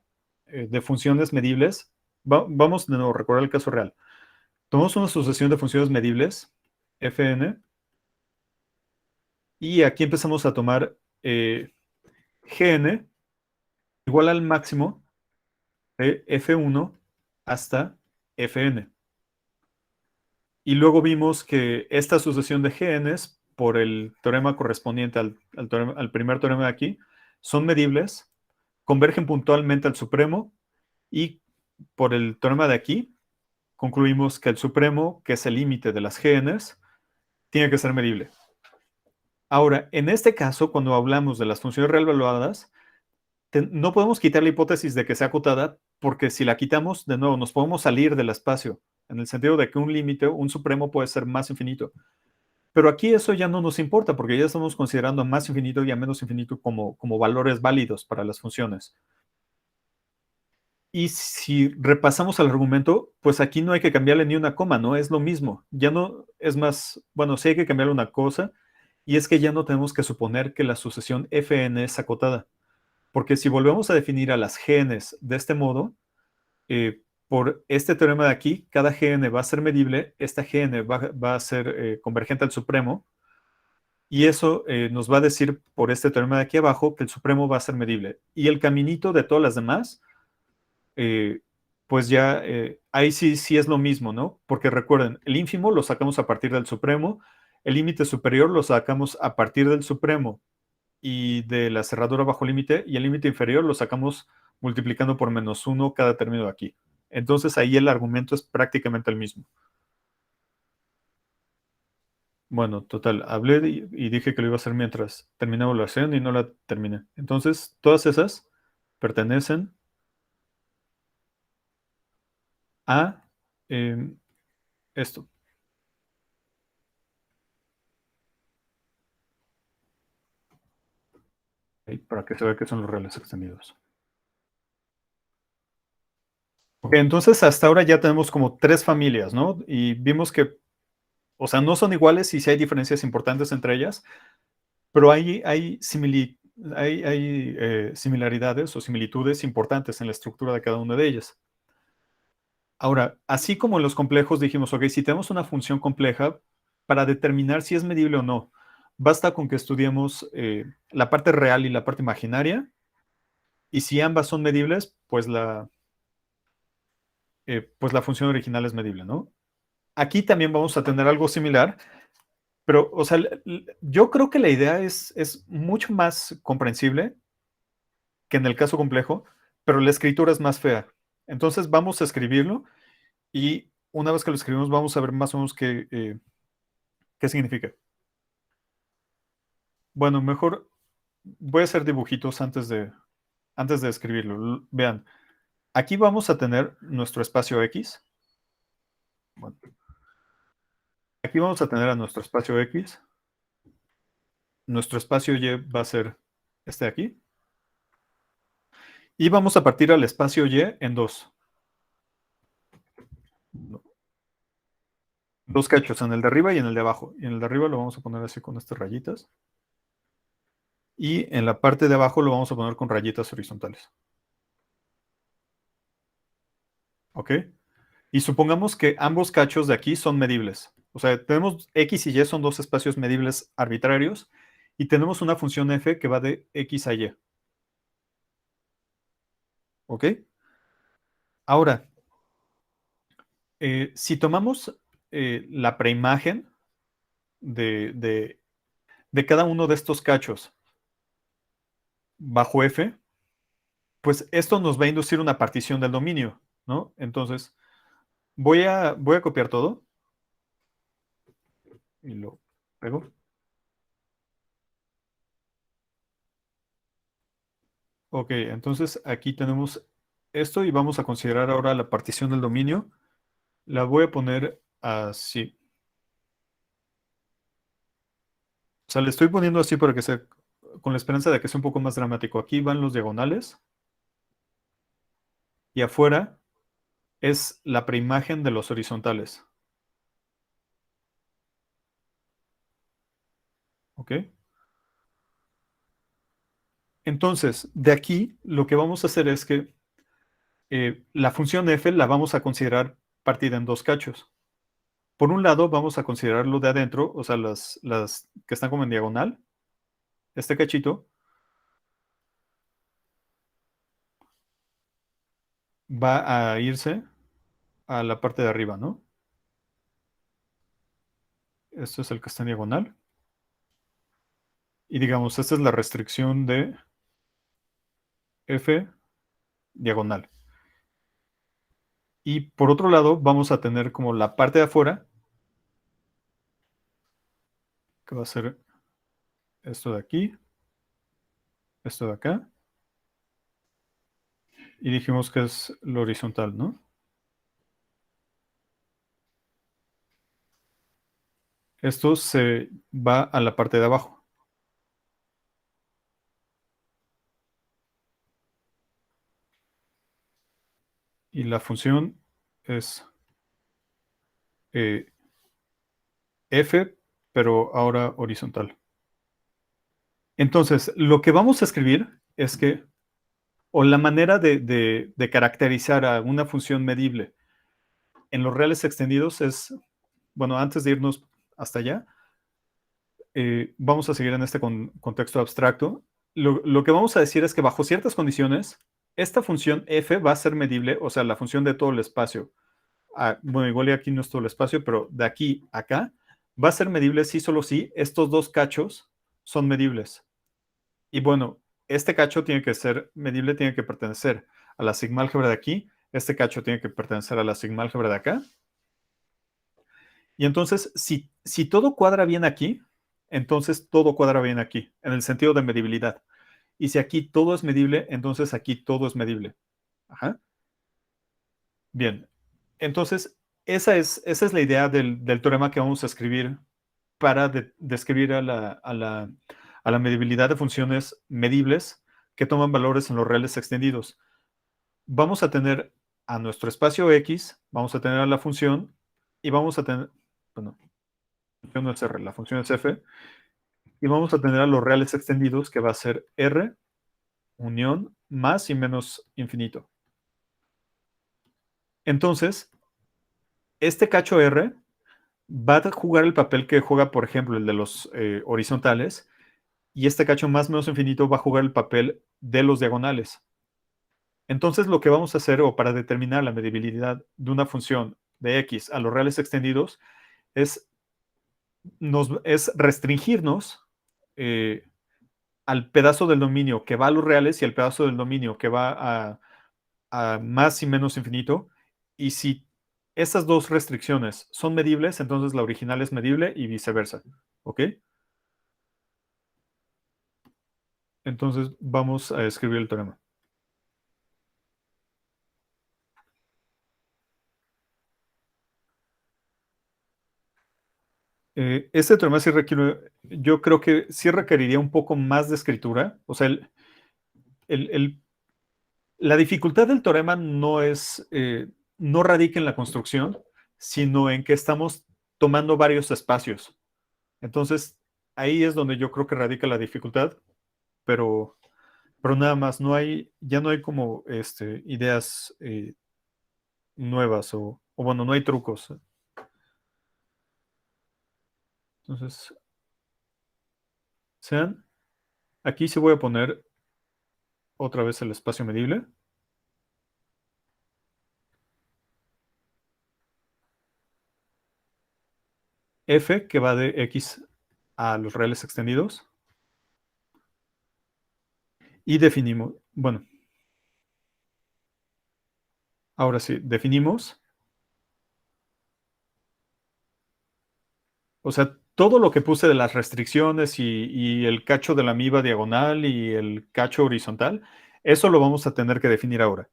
de funciones medibles. Vamos de nuevo a recordar el caso real. Tomamos una sucesión de funciones medibles, Fn, y aquí empezamos a tomar Gn igual al máximo de F1 hasta Fn. Y luego vimos que esta sucesión de GNs, por el teorema correspondiente al primer teorema de aquí, son medibles, convergen puntualmente al supremo y por el teorema de aquí concluimos que el supremo, que es el límite de las GNs, tiene que ser medible. Ahora, en este caso, cuando hablamos de las funciones real evaluadas, no podemos quitar la hipótesis de que sea acotada, porque si la quitamos, de nuevo, nos podemos salir del espacio, en el sentido de que un límite, un supremo puede ser más infinito. Pero aquí eso ya no nos importa, porque ya estamos considerando a más infinito y a menos infinito como valores válidos para las funciones. Y si repasamos el argumento, pues aquí no hay que cambiarle ni una coma, ¿no? Es lo mismo. Ya no, es más, bueno, sí hay que cambiarle una cosa, y es que ya no tenemos que suponer que la sucesión Fn es acotada. Porque si volvemos a definir a las genes de este modo, por este teorema de aquí, cada gn va a ser medible, esta gn va a ser convergente al supremo, y eso nos va a decir por este teorema de aquí abajo que el supremo va a ser medible. Y el caminito de todas las demás, eh, pues ya ahí sí es lo mismo, ¿no? Porque recuerden, el ínfimo lo sacamos a partir del supremo, el límite superior lo sacamos a partir del supremo y de la cerradura bajo límite, y el límite inferior lo sacamos multiplicando por -1 cada término de aquí. Entonces ahí el argumento es prácticamente el mismo. Bueno, total, hablé y dije que lo iba a hacer mientras terminaba la oración y no la terminé. Entonces, todas esas pertenecen a esto, ¿ok? Para que se vea que son los reales extendidos. Ok, entonces hasta ahora ya tenemos como tres familias, ¿no? Y vimos que, o sea, no son iguales y sí hay diferencias importantes entre ellas, pero hay similaridades o similitudes importantes en la estructura de cada una de ellas. Ahora, así como en los complejos dijimos, ok, si tenemos una función compleja, para determinar si es medible o no, basta con que estudiemos la parte real y la parte imaginaria, y si ambas son medibles, pues la función original es medible, ¿no? Aquí también vamos a tener algo similar, pero, o sea, yo creo que la idea es mucho más comprensible que en el caso complejo, pero la escritura es más fea. Entonces vamos a escribirlo y una vez que lo escribimos vamos a ver más o menos qué significa. Bueno, mejor voy a hacer dibujitos antes de escribirlo. Vean, aquí vamos a tener nuestro espacio X. Bueno, aquí vamos a tener a nuestro espacio X. Nuestro espacio Y va a ser este de aquí. Y vamos a partir al espacio Y en dos. Dos cachos, en el de arriba y en el de abajo. Y en el de arriba lo vamos a poner así con estas rayitas. Y en la parte de abajo lo vamos a poner con rayitas horizontales. ¿Ok? Y supongamos que ambos cachos de aquí son medibles. O sea, tenemos X y Y son dos espacios medibles arbitrarios y tenemos una función f que va de X a Y. ¿Ok? Ahora, si tomamos la preimagen de cada uno de estos cachos bajo f, pues esto nos va a inducir una partición del dominio, ¿no? Entonces, voy a copiar todo y lo pego. Ok, entonces aquí tenemos esto y vamos a considerar ahora la partición del dominio. La voy a poner así. O sea, le estoy poniendo así para que sea, con la esperanza de que sea un poco más dramático. Aquí van los diagonales y afuera es la preimagen de los horizontales. ¿Ok? Entonces, de aquí lo que vamos a hacer es que la función f la vamos a considerar partida en dos cachos. Por un lado, vamos a considerar lo de adentro, o sea, las que están como en diagonal, este cachito va a irse a la parte de arriba, ¿no? Esto es el que está en diagonal. Y digamos, esta es la restricción de f diagonal. Y por otro lado, vamos a tener como la parte de afuera, que va a ser esto de aquí, esto de acá, y dijimos que es lo horizontal, ¿no? Esto se va a la parte de abajo. Y la función es eh, f, pero ahora horizontal. Entonces, lo que vamos a escribir es que, o la manera de caracterizar a una función medible en los reales extendidos es, bueno, antes de irnos hasta allá, vamos a seguir en este contexto abstracto. Lo que vamos a decir es que bajo ciertas condiciones, esta función f va a ser medible, o sea, la función de todo el espacio. Bueno, igual y aquí no es todo el espacio, pero de aquí a acá, va a ser medible si solo si estos dos cachos son medibles. Y bueno, este cacho tiene que ser medible, tiene que pertenecer a la sigma álgebra de aquí, este cacho tiene que pertenecer a la sigma álgebra de acá. Y entonces, si todo cuadra bien aquí, entonces todo cuadra bien aquí, en el sentido de medibilidad. Y si aquí todo es medible, entonces aquí todo es medible. Ajá. Bien. Entonces, esa es la idea del teorema que vamos a escribir para describir a la medibilidad de funciones medibles que toman valores en los reales extendidos. Vamos a tener a nuestro espacio X, vamos a tener a la función y vamos a tener, bueno, la función no es R, la función es F, y vamos a tener a los reales extendidos que va a ser R, unión, más y menos infinito. Entonces, este cacho R va a jugar el papel que juega, por ejemplo, el de los horizontales, y este cacho más menos infinito va a jugar el papel de los diagonales. Entonces, lo que vamos a hacer, o para determinar la medibilidad de una función de x a los reales extendidos, es, es restringirnos al pedazo del dominio que va a los reales y al pedazo del dominio que va a más y menos infinito. Y si estas dos restricciones son medibles, entonces la original es medible y viceversa. ¿Ok? Entonces vamos a escribir el teorema. Este teorema sí requiere, yo creo que sí requeriría un poco más de escritura. O sea, el- el- la dificultad del teorema no es, no radica en la construcción, sino en que estamos tomando varios espacios. Entonces, ahí es donde yo creo que radica la dificultad, pero, pero nada más, ya no hay como ideas nuevas o bueno, no hay trucos. Entonces, sean, aquí sí voy a poner otra vez el espacio medible. F, que va de X a los reales extendidos. Y definimos, bueno, ahora sí, definimos, o sea, todo lo que puse de las restricciones y el cacho de la miba diagonal y el cacho horizontal, eso lo vamos a tener que definir ahora.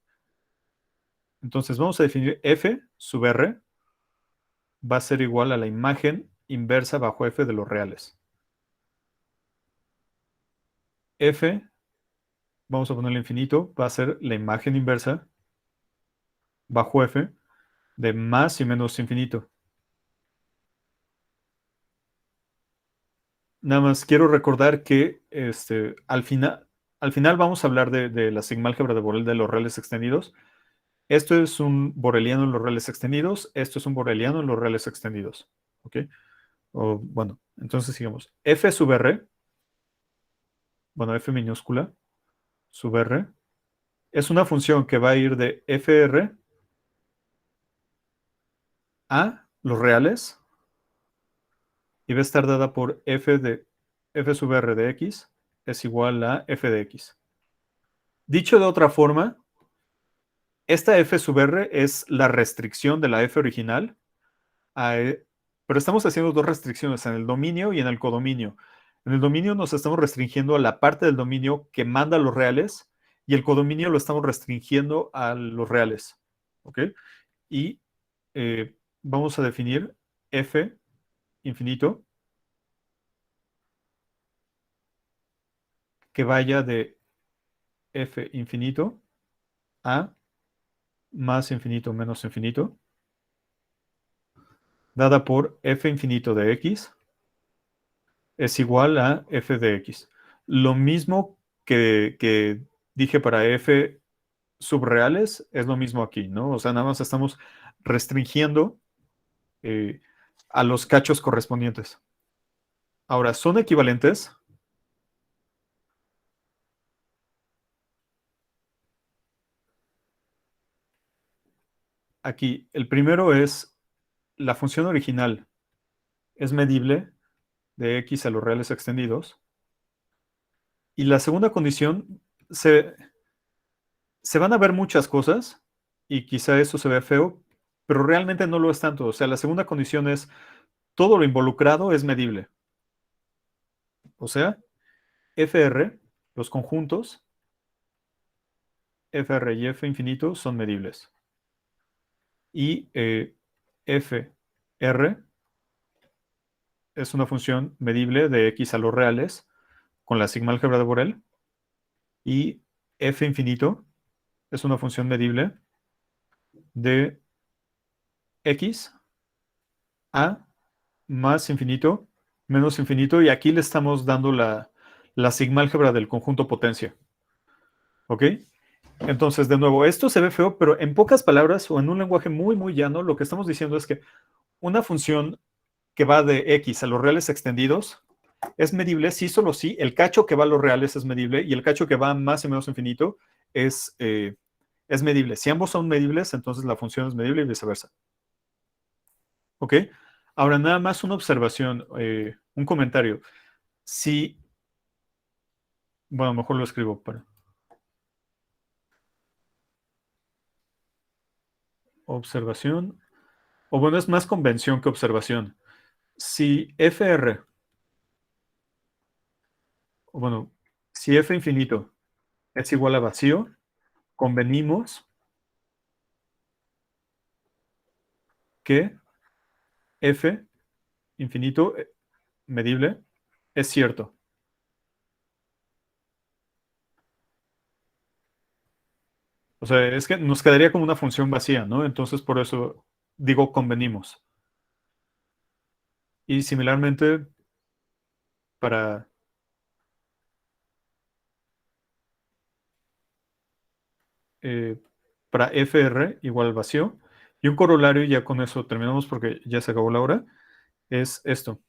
Entonces vamos a definir F sub R va a ser igual a la imagen inversa bajo F de los reales. F, vamos a ponerle infinito, va a ser la imagen inversa bajo F de más y menos infinito. Nada más quiero recordar que al final vamos a hablar de la sigmálgebra de Borel de los reales extendidos. Esto es un boreliano en los reales extendidos, esto es un boreliano en los reales extendidos. ¿Ok? O, bueno, entonces sigamos. F sub R, bueno, F minúscula sub R, es una función que va a ir de FR a los reales y va a estar dada por F sub R de X es igual a F de X. Dicho de otra forma, esta F sub R es la restricción de la F original, pero estamos haciendo dos restricciones, en el dominio y en el codominio. En el dominio nos estamos restringiendo a la parte del dominio que manda a los reales y el codominio lo estamos restringiendo a los reales. ¿Ok? Y vamos a definir F infinito que vaya de F infinito a más infinito menos infinito, dada por F infinito de X es igual a F de X. Lo mismo que dije para F subreales, es lo mismo aquí, ¿no? O sea, nada más estamos restringiendo eh, a los cachos correspondientes. Ahora, ¿son equivalentes? Aquí, el primero es la función original es medible de X a los reales extendidos. Y la segunda condición, se van a ver muchas cosas y quizá eso se ve feo, pero realmente no lo es tanto. O sea, la segunda condición es todo lo involucrado es medible. O sea, FR, los conjuntos, FR y F infinito son medibles. Y FR es una función medible de X a los reales con la sigma álgebra de Borel. Y F infinito es una función medible de X a más infinito, menos infinito, y aquí le estamos dando la sigma álgebra del conjunto potencia. ¿Ok? Entonces, de nuevo, esto se ve feo, pero en pocas palabras o en un lenguaje muy, muy llano, lo que estamos diciendo es que una función que va de X a los reales extendidos es medible, sí, solo sí. El cacho que va a los reales es medible y el cacho que va más o menos infinito es medible. Si ambos son medibles, entonces la función es medible y viceversa. ¿Ok? Ahora, nada más una observación, un comentario. Si, bueno, mejor lo escribo para observación, o bueno, es más convención que observación. Si FR, o bueno, si F infinito es igual a vacío, convenimos que F infinito medible es cierto. O sea, es que nos quedaría como una función vacía, ¿no? Entonces, por eso digo convenimos. Y similarmente, para, eh, para FR igual al vacío. Y un corolario, y ya con eso terminamos porque ya se acabó la hora, es esto,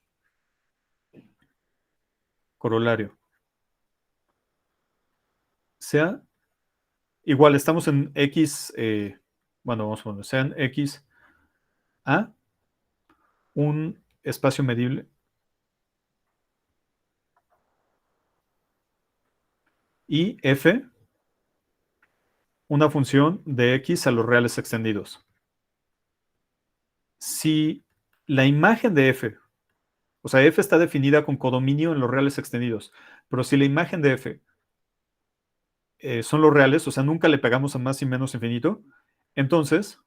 corolario. Sea igual, estamos en X, bueno, vamos a poner, sean X a un espacio medible y F una función de X a los reales extendidos. Si la imagen de F, o sea, F está definida con codominio en los reales extendidos, pero si la imagen de F son los reales, o sea, nunca le pegamos a más y menos infinito, entonces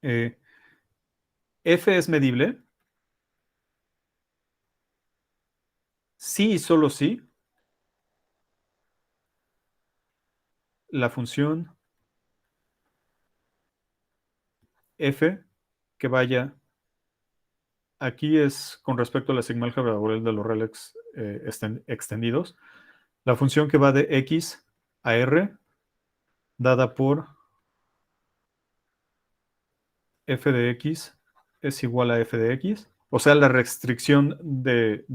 eh, F es medible, sí y solo si la función F que vaya aquí es con respecto a la sigma álgebra de los reales extendidos, la función que va de X a R dada por F de X es igual a F de X. O sea, la restricción de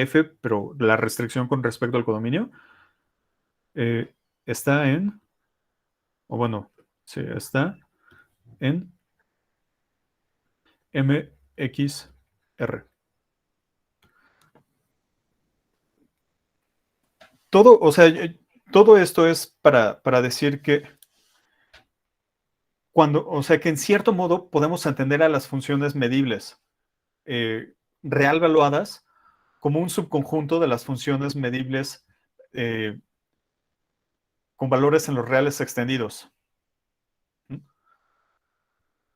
F, pero la restricción con respecto al codominio, está en, o bueno, sí, está en MXR. Todo, o sea, todo esto es para decir que cuando, o sea, que en cierto modo podemos entender a las funciones medibles eh, real valuadas como un subconjunto de las funciones medibles eh, con valores en los reales extendidos. ¿Mm?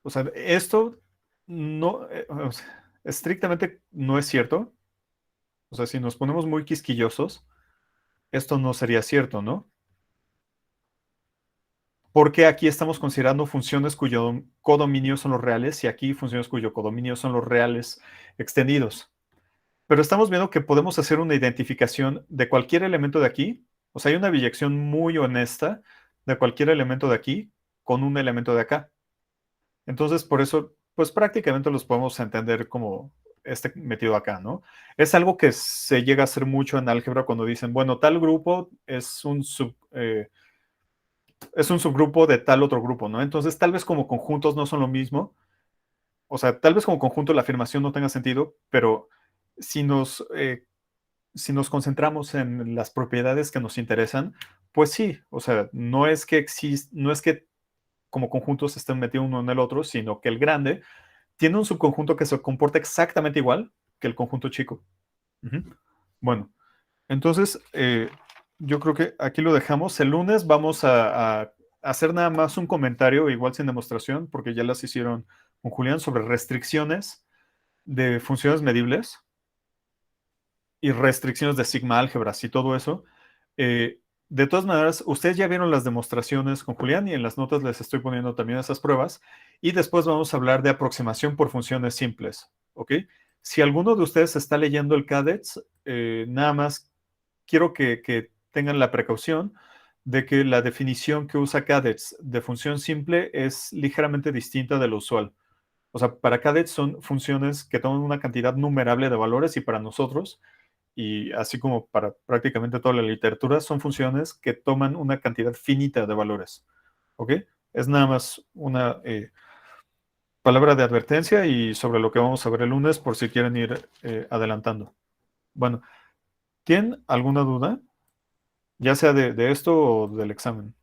O sea, esto no, o sea, estrictamente no es cierto. O sea, si nos ponemos muy quisquillosos, esto no sería cierto, ¿no? Porque aquí estamos considerando funciones cuyo codominio son los reales y aquí funciones cuyo codominio son los reales extendidos. Pero estamos viendo que podemos hacer una identificación de cualquier elemento de aquí. O sea, hay una biyección muy honesta de cualquier elemento de aquí con un elemento de acá. Entonces, por eso, pues prácticamente los podemos entender como este metido acá, ¿no? Es algo que se llega a hacer mucho en álgebra cuando dicen, bueno, tal grupo es un subgrupo de tal otro grupo, ¿no? Entonces, tal vez como conjuntos no son lo mismo. O sea, tal vez como conjunto la afirmación no tenga sentido, pero si nos, eh, si nos concentramos en las propiedades que nos interesan, pues sí, o sea, no es que como conjuntos estén metidos uno en el otro, sino que el grande tiene un subconjunto que se comporta exactamente igual que el conjunto chico. Ujú. Bueno, entonces yo creo que aquí lo dejamos. El lunes vamos a hacer nada más un comentario, igual sin demostración, porque ya las hicieron con Julián, sobre restricciones de funciones medibles y restricciones de sigma álgebras y todo eso. Eh, de todas maneras, ustedes ya vieron las demostraciones con Julián y en las notas les estoy poniendo también esas pruebas. Y después vamos a hablar de aproximación por funciones simples. ¿Ok? Si alguno de ustedes está leyendo el CADETS, nada más quiero que tengan la precaución de que la definición que usa CADETS de función simple es ligeramente distinta de lo usual. O sea, para cadet son funciones que toman una cantidad numerable de valores y para nosotros, y así como para prácticamente toda la literatura, son funciones que toman una cantidad finita de valores. ¿Ok? Es nada más una palabra de advertencia y sobre lo que vamos a ver el lunes por si quieren ir adelantando. Bueno, ¿tienen alguna duda? Ya sea de esto o del examen.